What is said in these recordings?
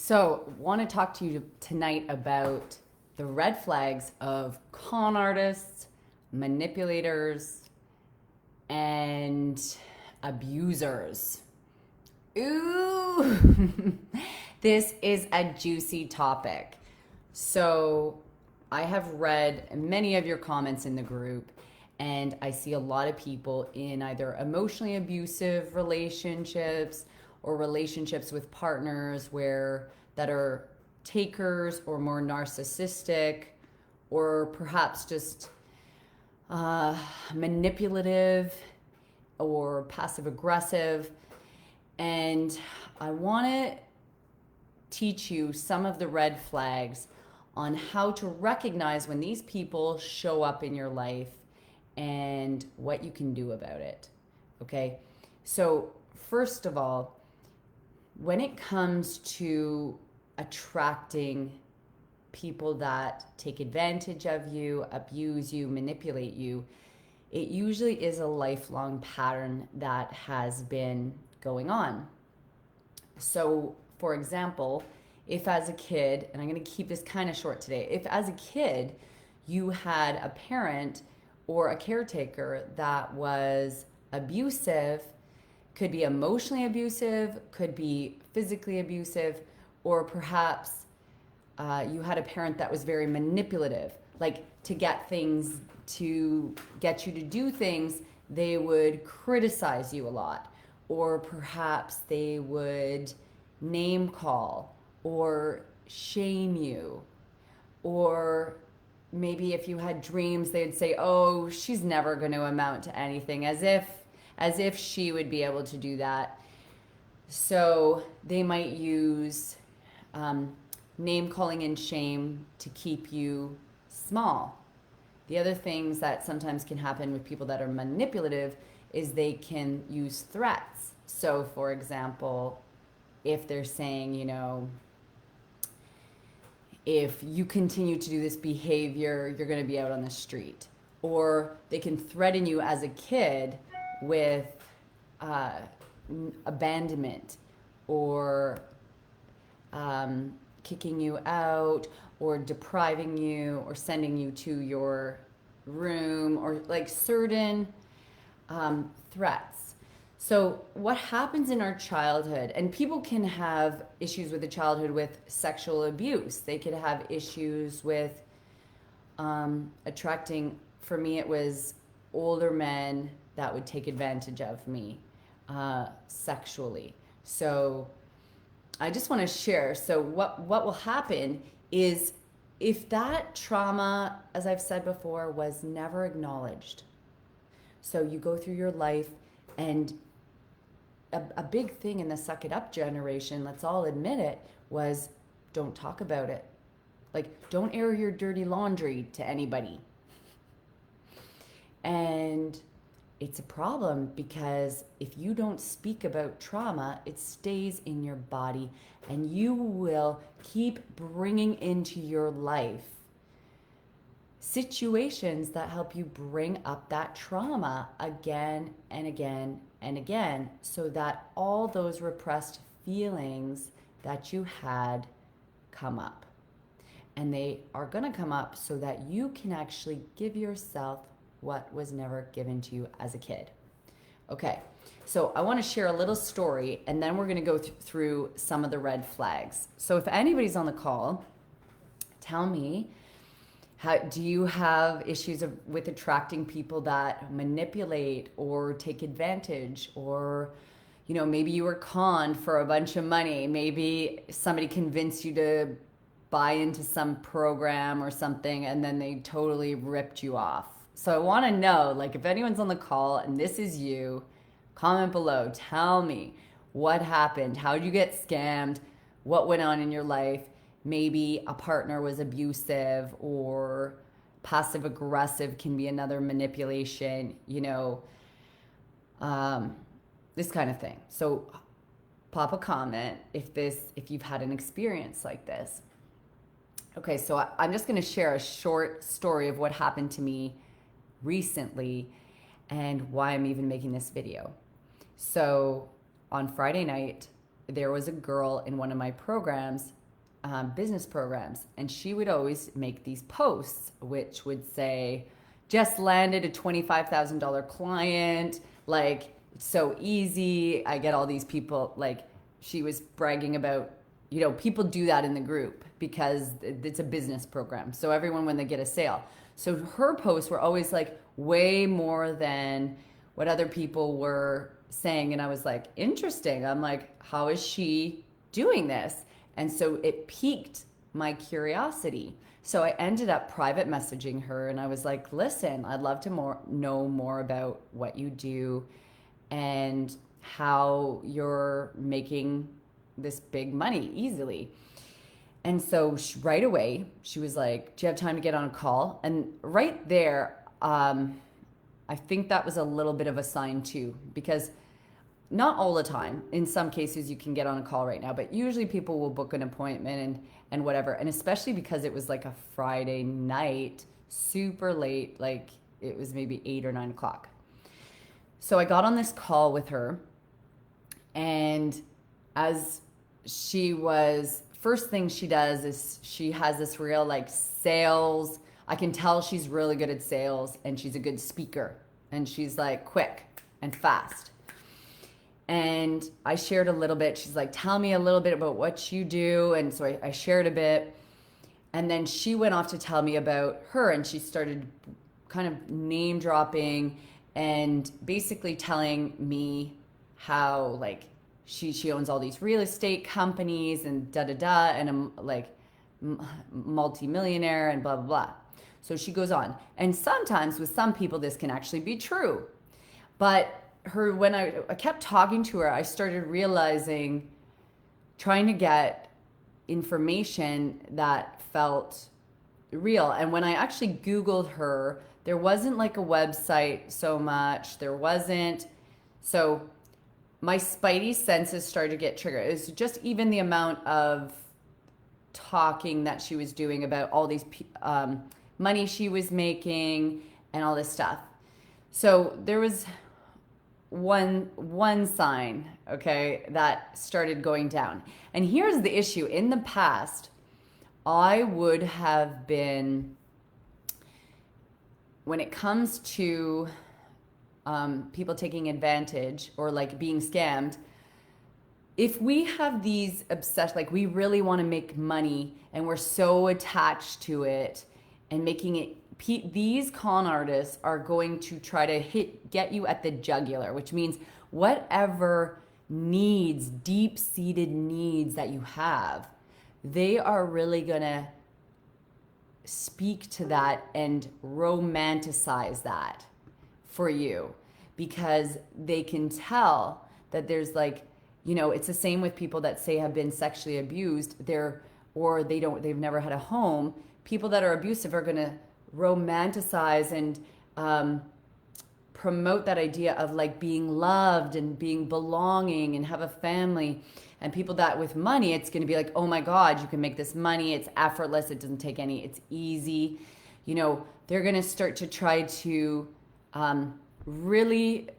So, want to talk to you tonight about the red flags of con artists, manipulators, and abusers. Ooh, this is a juicy topic. So, I have read many of your comments in the group, and I see a lot of people in either emotionally abusive relationships or relationships with partners where that are takers or more narcissistic or perhaps just manipulative or passive aggressive. And I want to teach you some of the red flags on how to recognize when these people show up in your life and what you can do about it. Okay? So, first of all, when it comes to attracting people that take advantage of you, abuse you, manipulate you, it usually is a lifelong pattern that has been going on. So, for example, if as a kid, and I'm going to keep this kind of short today, if as a kid you had a parent or a caretaker that was abusive, could be emotionally abusive, could be physically abusive, or perhaps you had a parent that was very manipulative, like to get things, to get you to do things, they would criticize you a lot, or perhaps they would name call or shame you, or maybe if you had dreams they'd say, oh, she's never going to amount to anything, as if she would be able to do that. So they might use name calling and shame to keep you small. The other things that sometimes can happen with people that are manipulative is they can use threats. So, for example, if they're saying, if you continue to do this behavior, you're going to be out on the street. Or they can threaten you as a kid with abandonment or kicking you out or depriving you or sending you to your room or like certain threats. So, what happens in our childhood, and people can have issues with the childhood with sexual abuse. They could have issues with attracting, for me, it was older men that would take advantage of me sexually. So, I just want to share. So, what will happen is if that trauma, as I've said before, was never acknowledged. So, you go through your life and a big thing in the suck it up generation, let's all admit it, was don't talk about it. Like, don't air your dirty laundry to anybody. And it's a problem because if you don't speak about trauma, it stays in your body and you will keep bringing into your life situations that help you bring up that trauma again and again and again, so that all those repressed feelings that you had come up. And they are going to come up so that you can actually give yourself what was never given to you as a kid. Okay, so I want to share a little story and then we're going to go through some of the red flags. So if anybody's on the call, tell me, how do you have issues with attracting people that manipulate or take advantage, or maybe you were conned for a bunch of money, maybe somebody convinced you to buy into some program or something and then they totally ripped you off. So I want to know, like, if anyone's on the call and this is you, comment below, tell me what happened, how did you get scammed, what went on in your life. Maybe a partner was abusive, or passive aggressive can be another manipulation, this kind of thing. So pop a comment if you've had an experience like this. Okay, so I'm just going to share a short story of what happened to me recently and why I'm even making this video. So on Friday night, there was a girl in one of my programs, business programs, and she would always make these posts, which would say, just landed a $25,000 client, like, it's so easy. I get all these people, like, she was bragging about, people do that in the group because it's a business program. So everyone, when they get a sale. So her posts were always like way more than what other people were saying. And I was like, interesting. I'm like, how is she doing this? And so it piqued my curiosity. So I ended up private messaging her, and I was like, listen, I'd love to know more about what you do and how you're making this big money easily. And so right away, she was like, do you have time to get on a call? And right there, I think that was a little bit of a sign too, because not all the time. In some cases, you can get on a call right now, but usually people will book an appointment and whatever. And especially because it was like a Friday night, super late, like it was maybe 8 or 9 o'clock. So I got on this call with her, and as she was, first thing she does is she has this real like sales. I can tell she's really good at sales, and she's a good speaker, and she's like quick and fast. And I shared a little bit. She's like, tell me a little bit about what you do. And so I shared a bit. And then she went off to tell me about her, and she started kind of name dropping and basically telling me how like she owns all these real estate companies and da-da-da, and I'm like multi-millionaire and blah, blah, blah. So she goes on. And sometimes with some people, this can actually be true. But when I kept talking to her, I started realizing, trying to get information that felt real. And when I actually Googled her, there wasn't like a website so much. There wasn't. So my spidey senses started to get triggered. It was just even the amount of talking that she was doing about all these money she was making and all this stuff. So there was one sign, okay, that started going down. And here's the issue. In the past, I would have been, when it comes to people taking advantage or like being scammed, if we have these obsessions, like we really want to make money and we're so attached to it and making it, these con artists are going to try to get you at the jugular, which means whatever needs, deep-seated needs that you have, they are really going to speak to that and romanticize that for you, because they can tell that there's like, it's the same with people that say have been sexually abused, they've never had a home. People that are abusive are going to romanticize and promote that idea of like being loved and being belonging and have a family. And people that with money, it's going to be like, oh my God, you can make this money. It's effortless. It doesn't take it's easy. They're going to start to try to really,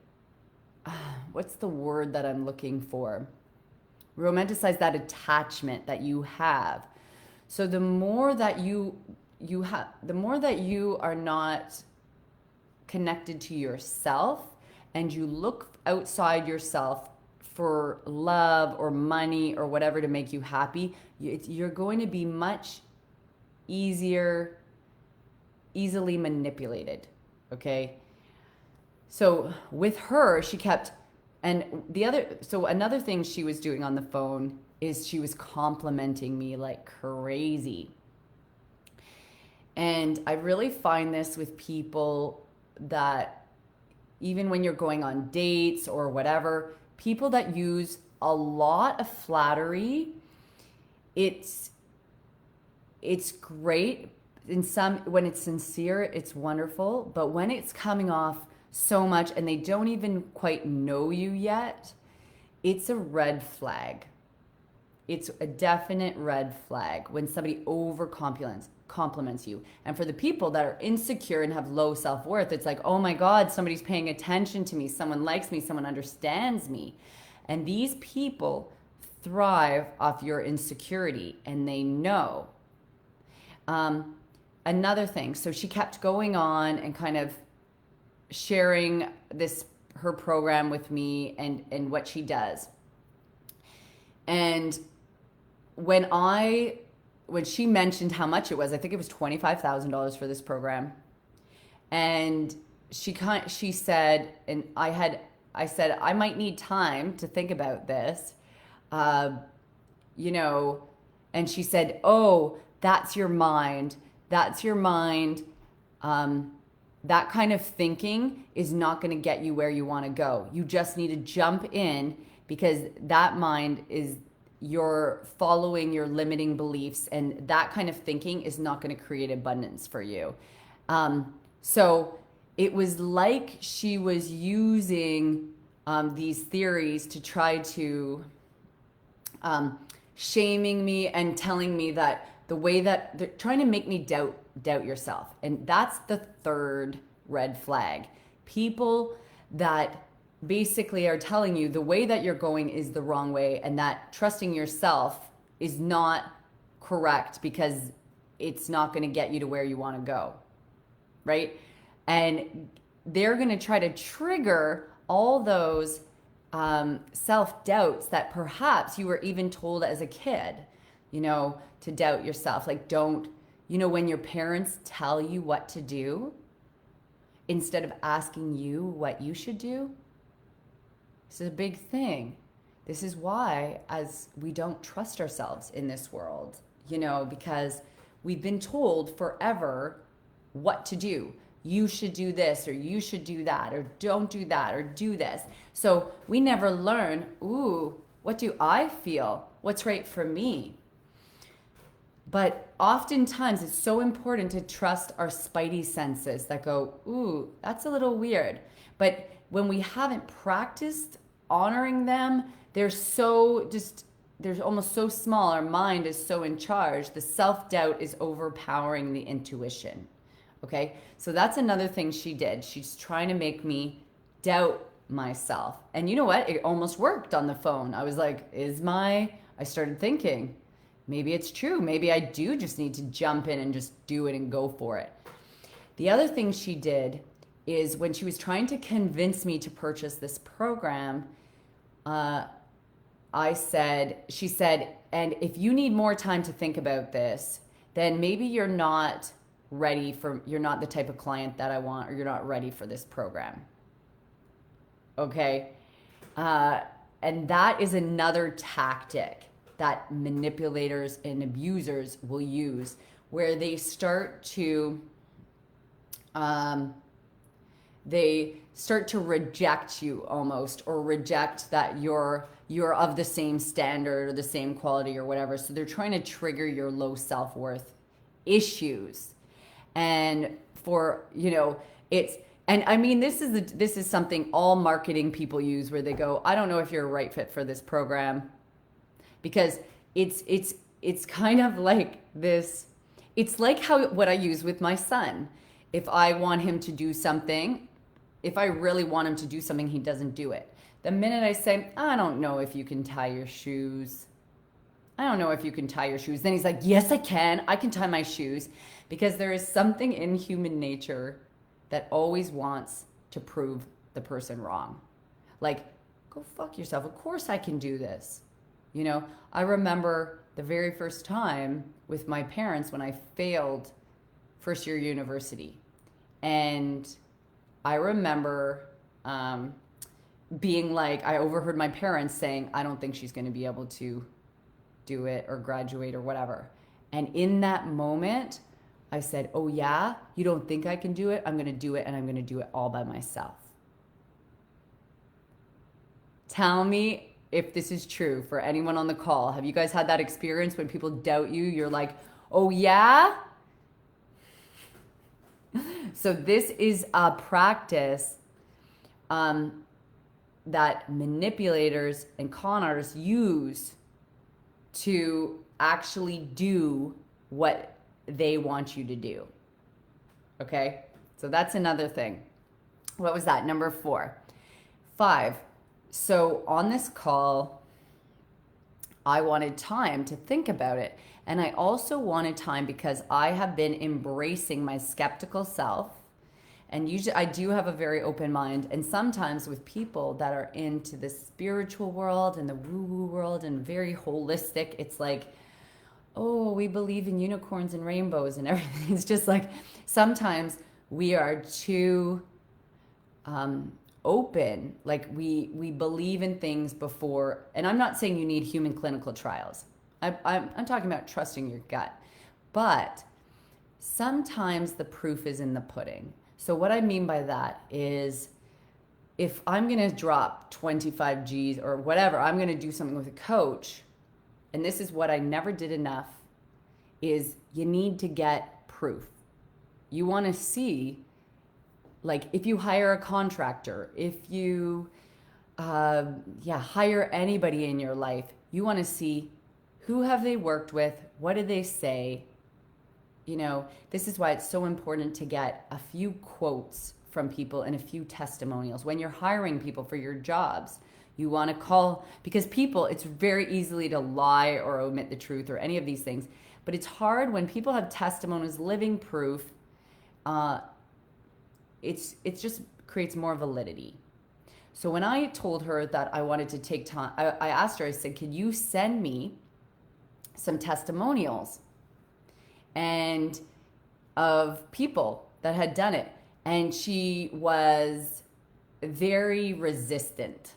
what's the word that I'm looking for? Romanticize that attachment that you have. So the more that the more that you are not connected to yourself and you look outside yourself for love or money or whatever to make you happy, you're going to be much easily manipulated, okay? So with her, she kept, another thing she was doing on the phone is she was complimenting me like crazy. And I really find this with people that even when you're going on dates or whatever, people that use a lot of flattery, it's great. When it's sincere, it's wonderful. But when it's coming off so much and they don't even quite know you yet, it's a red flag. It's a definite red flag when somebody compliments you. And for the people that are insecure and have low self-worth, it's like, oh my God, somebody's paying attention to me. Someone likes me. Someone understands me. And these people thrive off your insecurity, and they know. Another thing, so she kept going on and kind of sharing her program with me and what she does. And when she mentioned how much it was, I think it was $25,000 for this program. And she said, and I said, I might need time to think about this, you know, and she said, oh, that's your mind. That's your mind. That kind of thinking is not going to get you where you want to go. You just need to jump in, because that mind is you're following your limiting beliefs, and that kind of thinking is not going to create abundance for you. So it was like she was using these theories to try to shaming me and telling me that the way that they're trying to make me doubt yourself. And that's the third red flag. People that basically are telling you the way that you're going is the wrong way, and that trusting yourself is not correct because it's not going to get you to where you want to go, right? And they're going to try to trigger all those self-doubts that perhaps you were even told as a kid, you know, to doubt yourself. Like, don't, you know, when your parents tell you what to do instead of asking you what you should do. This is a big thing. This is why as we don't trust ourselves in this world, you know, because we've been told forever what to do. You should do this, or you should do that, or don't do that, or do this. So we never learn, ooh, what do I feel? What's right for me? But oftentimes it's so important to trust our spidey senses that go, ooh, that's a little weird. But when we haven't practiced honoring them, they're almost so small. Our mind is so in charge. The self-doubt is overpowering the intuition. Okay, so that's another thing she did. She's trying to make me doubt myself. And you know what? It almost worked on the phone. I was like, I started thinking, maybe it's true. Maybe I do just need to jump in and just do it and go for it. The other thing she did is when she was trying to convince me to purchase this program, she said, and if you need more time to think about this, then maybe you're not the type of client that I want, or you're not ready for this program. Okay? And that is another tactic that manipulators and abusers will use, where they start to reject you almost, or reject that you're of the same standard or the same quality or whatever. So they're trying to trigger your low self-worth issues. And for, you know, and I mean, this is something all marketing people use, where they go, I don't know if you're a right fit for this program, because it's kind of like this. It's like what I use with my son. If I want him to do something, if I really want him to do something, he doesn't do it. The minute I say, I don't know if you can tie your shoes. I don't know if you can tie your shoes. Then he's like, yes, I can. I can tie my shoes. Because there is something in human nature that always wants to prove the person wrong. Like, go fuck yourself. Of course I can do this. You know, I remember the very first time with my parents when I failed first year university. And I remember being like, I overheard my parents saying, I don't think she's going to be able to do it or graduate or whatever. And in that moment, I said, oh yeah, you don't think I can do it? I'm going to do it, and I'm going to do it all by myself. Tell me if this is true for anyone on the call. Have you guys had that experience when people doubt you? You're like, oh yeah? So this is a practice that manipulators and con artists use to actually do what they want you to do. Okay? So that's another thing. What was that? Number 4. 5. So on this call, I wanted time to think about it. And I also wanted time because I have been embracing my skeptical self. And usually I do have a very open mind. And sometimes with people that are into the spiritual world and the woo-woo world and very holistic, it's like, oh, we believe in unicorns and rainbows and everything. It's just like sometimes we are too open. Like we believe in things before. And I'm not saying you need human clinical trials. I'm talking about trusting your gut. But sometimes the proof is in the pudding. So what I mean by that is if I'm going to drop 25 G's or whatever, I'm going to do something with a coach, and this is what I never did enough, is you need to get proof. You want to see, like if you hire a contractor, if you hire anybody in your life, you want to see who have they worked with, what did they say. You know, this is why it's so important to get a few quotes from people and a few testimonials. When you're hiring people for your jobs, you want to call, because people, it's very easily to lie or omit the truth or any of these things. But it's hard when people have testimonies, living proof. It's just creates more validity. So when I told her that I wanted to take time, I asked her, I said, could you send me some testimonials and of people that had done it? And she was very resistant.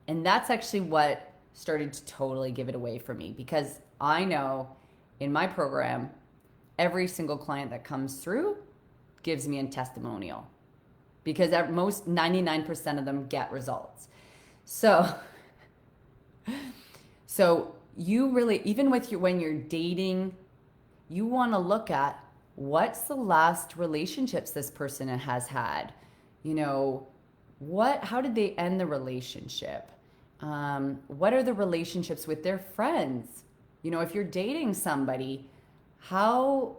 And that's actually what started to totally give it away for me, because I know in my program, every single client that comes through gives me a testimonial, because at most 99% of them get results. So you really, even with when you're dating, you want to look at what's the last relationships this person has had. You know, how did they end the relationship? What are the relationships with their friends? You know, if you're dating somebody, how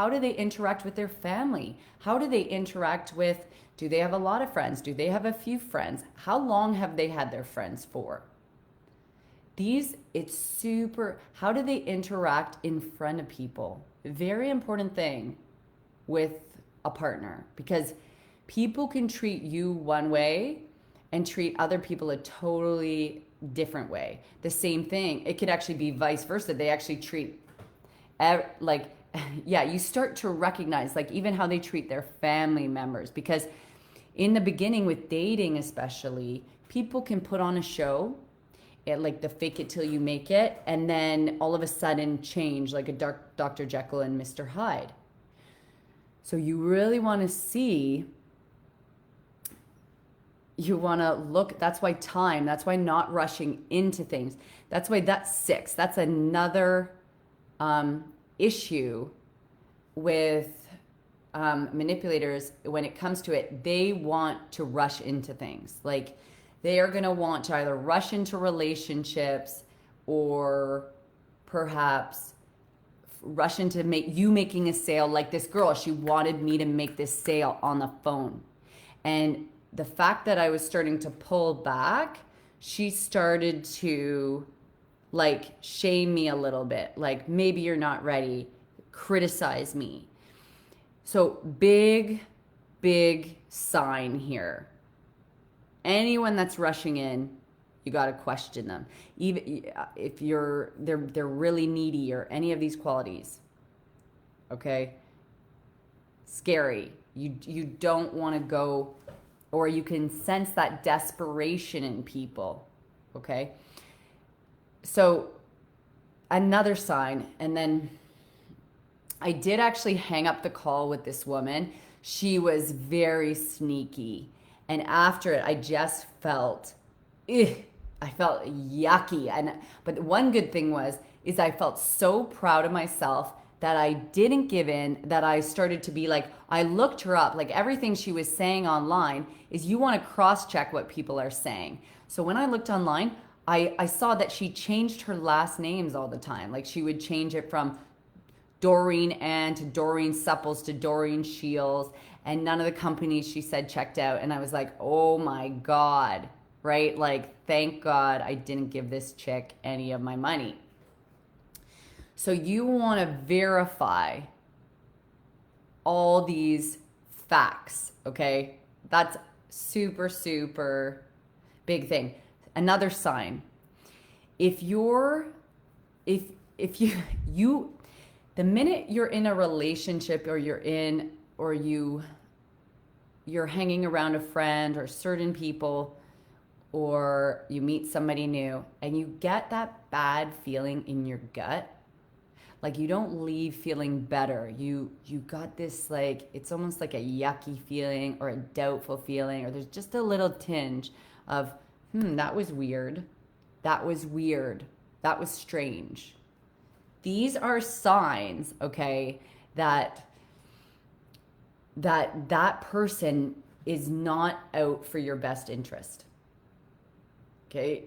do they interact with their family? How do they interact with, do they have a lot of friends? Do they have a few friends? How long have they had their friends for? It's super, how do they interact in front of people? Very important thing with a partner, because people can treat you one way and treat other people a totally different way. The same thing, it could actually be vice versa. They actually treat, you start to recognize like even how they treat their family members, because in the beginning with dating especially, people can put on a show, like the fake it till you make it, and then all of a sudden change, like a Dr. Jekyll and Mr. Hyde. So you really want to see, you want to look, that's why not rushing into things. That's why that's 6. That's another issue with manipulators. When it comes to it, they want to rush into things. Like they are going to want to either rush into relationships or perhaps rush into making a sale. Like this girl, she wanted me to make this sale on the phone. And the fact that I was starting to pull back, she started to like shame me a little bit. Like, maybe you're not ready, criticize me. So big sign here. Anyone that's rushing in, you got to question them. Even if they're really needy or any of these qualities. Okay? Scary. You don't want to go, or you can sense that desperation in people. Okay? So another sign, and then I did actually hang up the call with this woman. She was very sneaky. And after it, I just felt, I felt yucky. But the one good thing is I felt so proud of myself that I didn't give in, that I started to be like, I looked her up. Like everything she was saying online is you want to cross-check what people are saying. So when I looked online, I saw that she changed her last names all the time. Like she would change it from Doreen Ann to Doreen Supples to Doreen Shields, and none of the companies she said checked out. And I was like, oh my God, right? Like, thank God I didn't give this chick any of my money. So you want to verify all these facts, okay? That's super, super big thing. Another sign. If you're, if you, the minute you're in a relationship or you're hanging around a friend or certain people, or you meet somebody new and you get that bad feeling in your gut, like you don't leave feeling better. You got this, like, it's almost like a yucky feeling or a doubtful feeling, or there's just a little tinge of, that was weird. That was weird. That was strange. These are signs, okay, that person is not out for your best interest. Okay?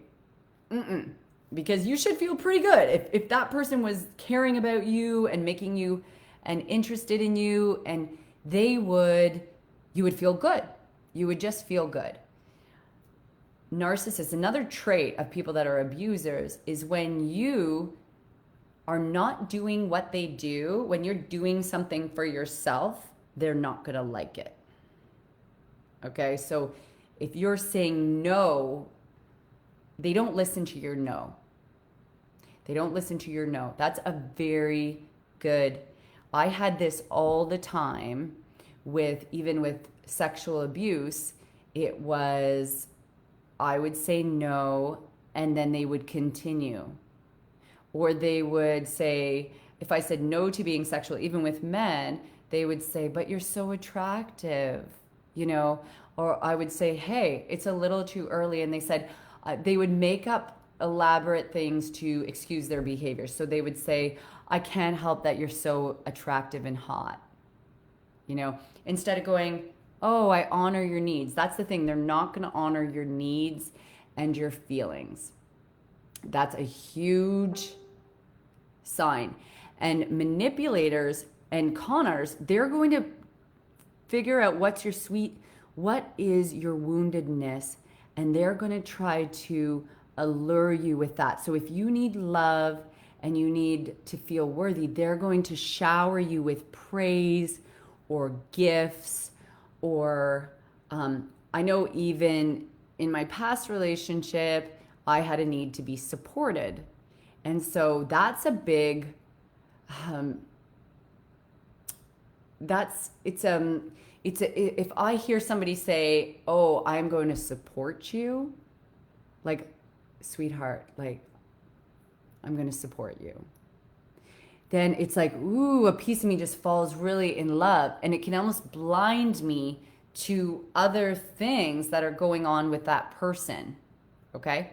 Because you should feel pretty good if that person was caring about you and making you and interested in you, and you would feel good. You would just feel good. Narcissists, another trait of people that are abusers is when you are not doing what they do, when you're doing something for yourself, they're not going to like it. Okay? So if you're saying no, they don't listen to your no. They don't listen to your no. That's a very good. I had this all the time even with sexual abuse. It was, I would say no, and then they would continue. Or they would say, if I said no to being sexual, even with men, they would say, but you're so attractive, or I would say, hey, it's a little too early. And they said, they would make up elaborate things to excuse their behavior. So they would say, I can't help that you're so attractive and hot. Instead of going, oh, I honor your needs. That's the thing. They're not going to honor your needs and your feelings. That's a huge sign. And manipulators and con artists, they're going to figure out what is your woundedness, and they're going to try to allure you with that. So if you need love and you need to feel worthy, they're going to shower you with praise or gifts, or I know even in my past relationship, I had a need to be supported. And so that's a big, if I hear somebody say, oh, I'm going to support you, like, sweetheart, like, I'm going to support you, then it's like, ooh, a piece of me just falls really in love, and it can almost blind me to other things that are going on with that person. Okay?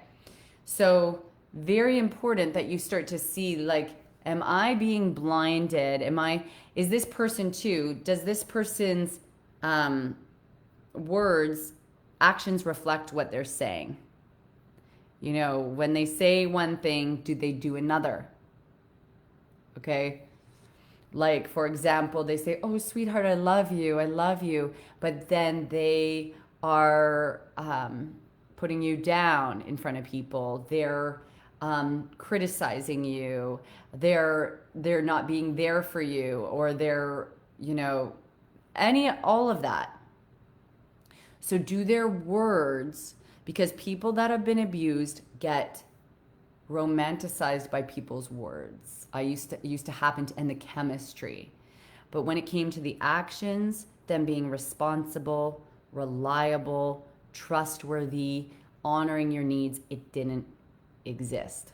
So very important that you start to see, like, am I being blinded? Is this person too, does this person's words, actions reflect what they're saying? When they say one thing, do they do another? Okay? Like, for example, they say, oh, sweetheart, I love you. But then they are putting you down in front of people. They're criticizing you. They're not being there for you, or they're, all of that. So do their words, because people that have been abused get romanticized by people's words. It used to happen in the chemistry. But when it came to the actions, them being responsible, reliable, trustworthy, honoring your needs, it didn't exist.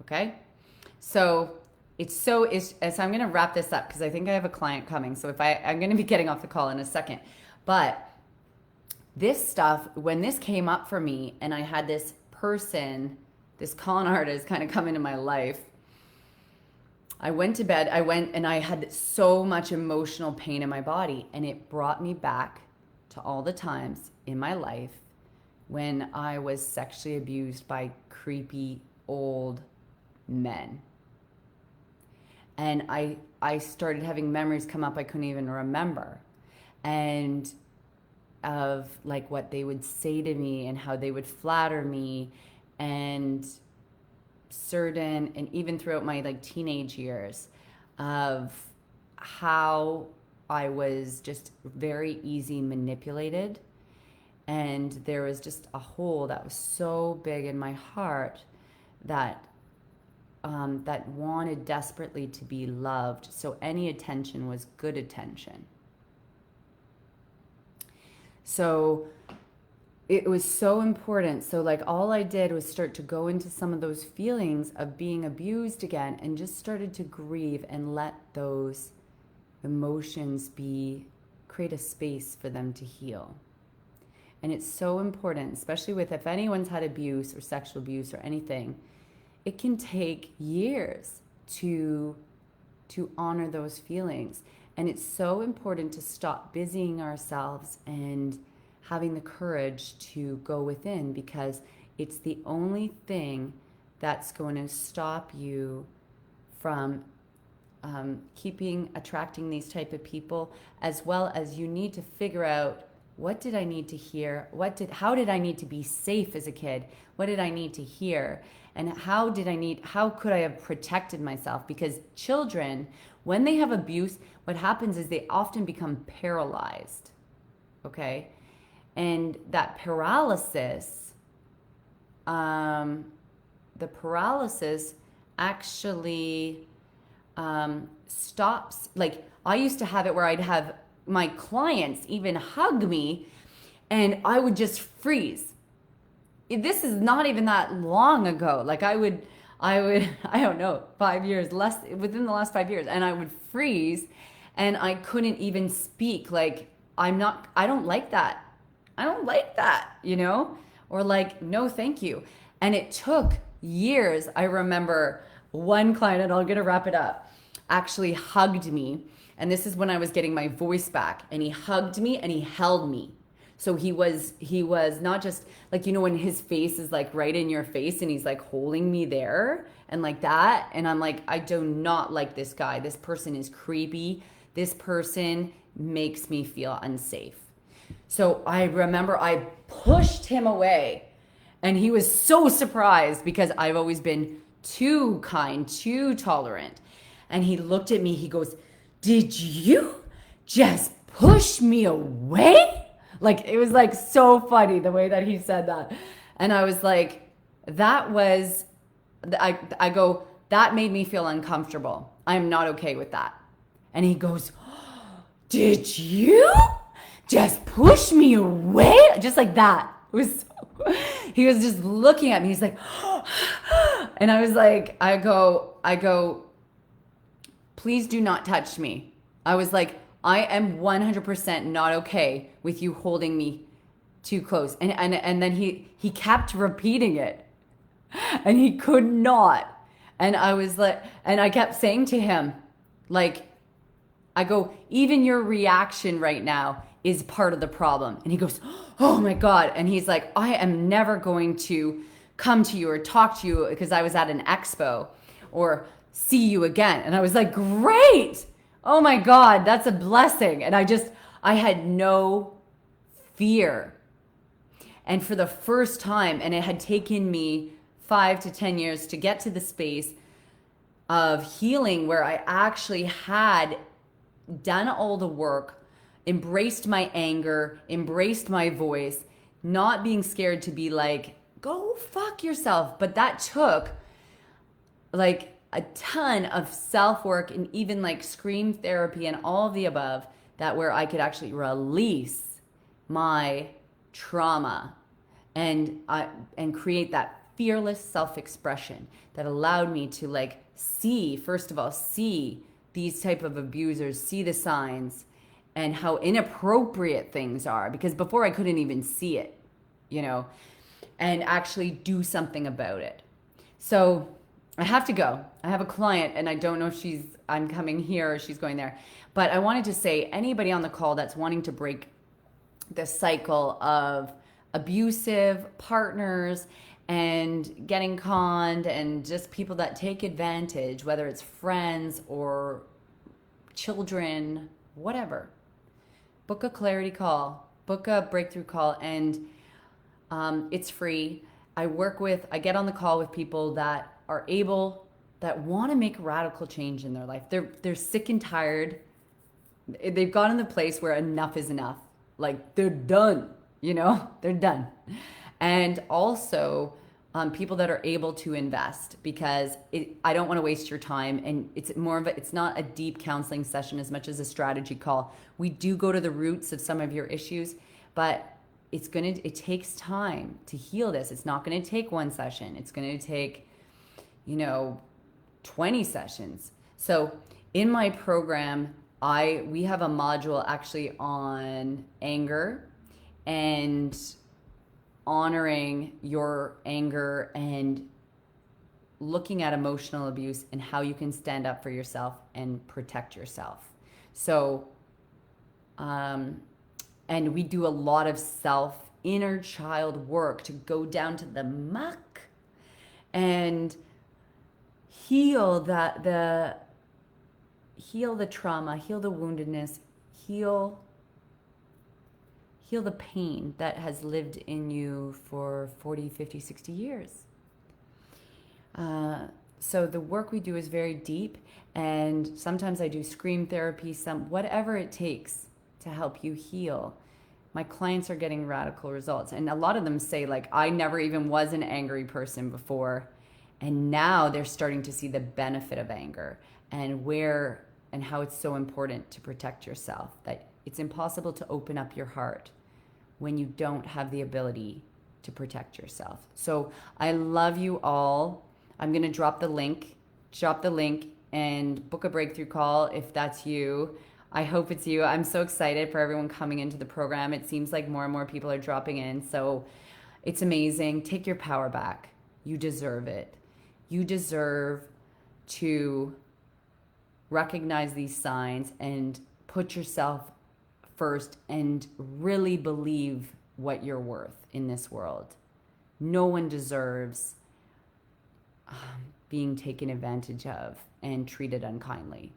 Okay? So so I'm going to wrap this up because I think I have a client coming. So I'm going to be getting off the call in a second. But this stuff, when this came up for me and I had this person, this con artist kind of come into my life, I went to bed, and I had so much emotional pain in my body, and it brought me back to all the times in my life when I was sexually abused by creepy old men. And I started having memories come up I couldn't even remember, and of like what they would say to me and how they would flatter me, and certain, and even throughout my like teenage years, of how I was just very easy manipulated. And there was just a hole that was so big in my heart that that wanted desperately to be loved. So any attention was good attention. So it was so important. So like all I did was start to go into some of those feelings of being abused again, and just started to grieve and let those emotions create a space for them to heal. And it's so important, especially with if anyone's had abuse or sexual abuse or anything, it can take years to honor those feelings. And it's so important to stop busying ourselves and having the courage to go within, because it's the only thing that's going to stop you from attracting these type of people, as well as you need to figure out, what did I need to hear? How did I need to be safe as a kid? What did I need to hear? And how could I have protected myself? Because children, when they have abuse, what happens is they often become paralyzed. Okay? And that paralysis, the paralysis actually stops. Like, I used to have it where I'd have my clients even hug me and I would just freeze. This is not even that long ago. Like I would, I don't know, 5 years, within the last 5 years, and I would freeze and I couldn't even speak. Like, I don't like that. I don't like that, or like, no, thank you. And it took years. I remember one client, and I'm going to wrap it up, actually hugged me. And this is when I was getting my voice back, and he hugged me and he held me. So he was not just like, when his face is like right in your face and he's like holding me there and like that. And I'm like, I do not like this guy. This person is creepy. This person makes me feel unsafe. So I remember I pushed him away, and he was so surprised because I've always been too kind, too tolerant. And he looked at me, he goes, "Did you just push me away?" Like, it was like so funny the way that he said that. And I was like, I go, that made me feel uncomfortable. I'm not okay with that. And he goes, "Did you just push me away?" Just like that. He was just looking at me. He's like, and I was like, I go, "Please do not touch me." I was like, I am 100% not okay with you holding me too close. And then he kept repeating it, and he could not. And I was like, and I kept saying to him, like, I go, "Even your reaction right now is part of the problem." And he goes, "Oh my God." And he's like, "I am never going to come to you or talk to you because I was at an expo or see you again." And I was like, "Great. Oh my God, that's a blessing." And I had no fear. And for the first time, and it had taken me 5 to 10 years to get to the space of healing where I actually had done all the work, embraced my anger, embraced my voice, not being scared to be like, "Go fuck yourself." But that took like a ton of self-work and even like scream therapy and all of the above, that where I could actually release my trauma and create that fearless self-expression that allowed me to like first of all, see these type of abusers, see the signs and how inappropriate things are, because before I couldn't even see it, and actually do something about it. So I have to go. I have a client, and I don't know if I'm coming here or she's going there. But I wanted to say, anybody on the call that's wanting to break the cycle of abusive partners and getting conned and just people that take advantage, whether it's friends or children, whatever, book a clarity call, book a breakthrough call, and it's free. I get on the call with people that are able, that want to make a radical change in their life. They're sick and tired. They've gotten to the place where enough is enough. Like they're done, they're done. And also people that are able to invest, because I don't want to waste your time. And it's not a deep counseling session as much as a strategy call. We do go to the roots of some of your issues, but it takes time to heal this. It's not going to take one session. It's going to take, 20 sessions. So in my program, we have a module actually on anger and honoring your anger and looking at emotional abuse and how you can stand up for yourself and protect yourself. So, and we do a lot of inner child work to go down to the muck and heal the trauma, heal the woundedness, heal the pain that has lived in you for 40, 50, 60 years. So the work we do is very deep, and sometimes I do scream therapy, whatever it takes to help you heal. My clients are getting radical results, and a lot of them say, like, I never even was an angry person before, and now they're starting to see the benefit of anger and how it's so important to protect yourself, that it's impossible to open up your heart when you don't have the ability to protect yourself. So I love you all. I'm going to drop the link and book a breakthrough call if that's you. I hope it's you. I'm so excited for everyone coming into the program. It seems like more and more people are dropping in. So it's amazing. Take your power back. You deserve it. You deserve to recognize these signs and put yourself first and really believe what you're worth in this world. No one deserves being taken advantage of and treated unkindly.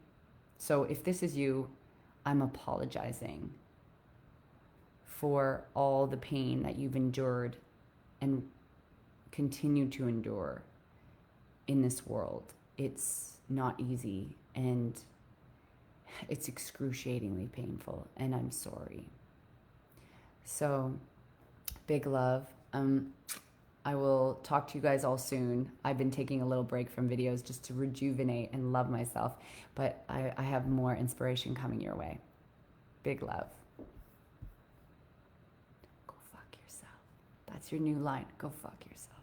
So if this is you, I'm apologizing for all the pain that you've endured and continue to endure in this world. It's not easy, and it's excruciatingly painful, and I'm sorry. So, big love. I will talk to you guys all soon. I've been taking a little break from videos just to rejuvenate and love myself, but I have more inspiration coming your way. Big love. Go fuck yourself. That's your new line. Go fuck yourself.